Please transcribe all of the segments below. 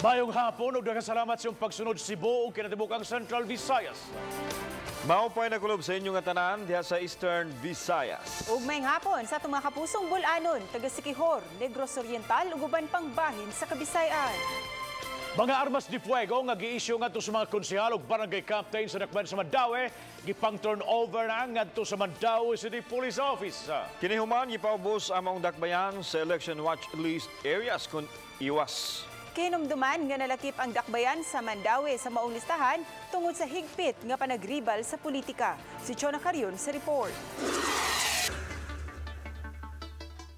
Mayong hapon ug daghang salamat sa iyong pagsunod Cebu ug kinatibuk-ang Central Visayas. Mao pa'y nakulob sa inyong tanan diha sa Eastern Visayas. Ug mayong hapon sa atong mga kapusong bulanon, taga Siquijor, Negros Oriental ug uban pang bahin sa Kabisayan. Mga armas de fuego nga gi-issue ngadto sa mga konsehal ug barangay captain sa Dakbayan sa Mandaue, gipang turnover na ngadto sa Mandaue City Police Office. Kini human gipaubos among dakbayan sa election watch list areas kun iwas. Kinumduman nga nalakip ang dakbayan sa Mandaue sa maong listahan tungod sa higpit nga panagribal sa politika. Si Chona Carion sa report.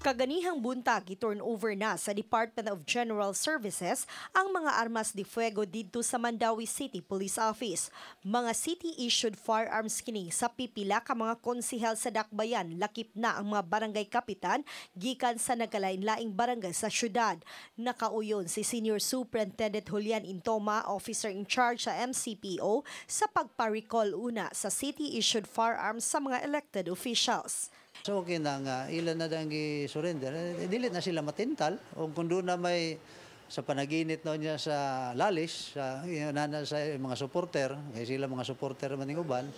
Kaganihang buntag i-turnover na sa Department of General Services ang mga armas de fuego didto sa Mandaue City Police Office. Mga city-issued firearms kini sa pipila ka mga konsehal sa dakbayan, lakip na ang mga barangay kapitan gikan sa nagkalain-laing barangay sa syudad. Nakauyon si Senior Superintendent Julian Intoma, officer in charge sa MCPO, sa pagpa-recall una sa city-issued firearms sa mga elected officials. So okay na nga, ilan na dang surrender, dili na sila matintal. O kung doon na may sa panaginit na niya sa lalis, sa mga supporter, kaya sila mga supporter man ng uban,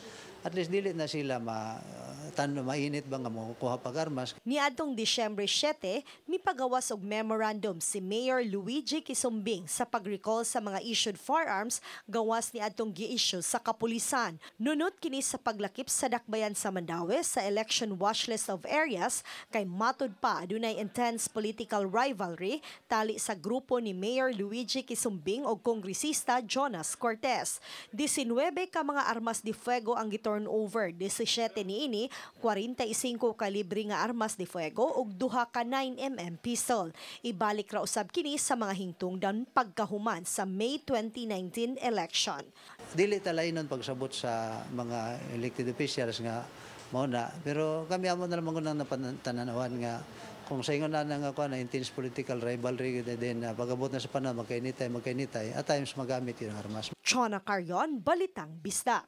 at least dili na sila mainit ba nga mo kuha pag-armas. Niadtong Disyembre 7, mipagawas og memorandum si Mayor Luigi Quisumbing sa pag-recall sa mga issued firearms gawas ni adtong gi-issue sa kapulisan. Nunot kini sa paglakip sa dakbayan sa Mandaue sa election watch list of areas kay matud pa adunay intense political rivalry tali sa grupo ni Mayor Luigi Quisumbing og kongresista Jonas Cortez. 19 ka mga armas de fuego ang giturnover, 17 niini 45 kalibre nga armas de fuego ug 2 ka 9mm pistol. Ibalik ra usab kini sa mga hingtungdan pagkahuman sa May 2019 election. Dili talay nun pagsabot sa mga elected officials nga mao na, pero kami amo na lamang nang napananawan nga kung sa ingon na nga na intense political rivalry din pag-abot na sa panahon magkainitay at times magamit yung armas. Chona Carion, Balitang Bisda.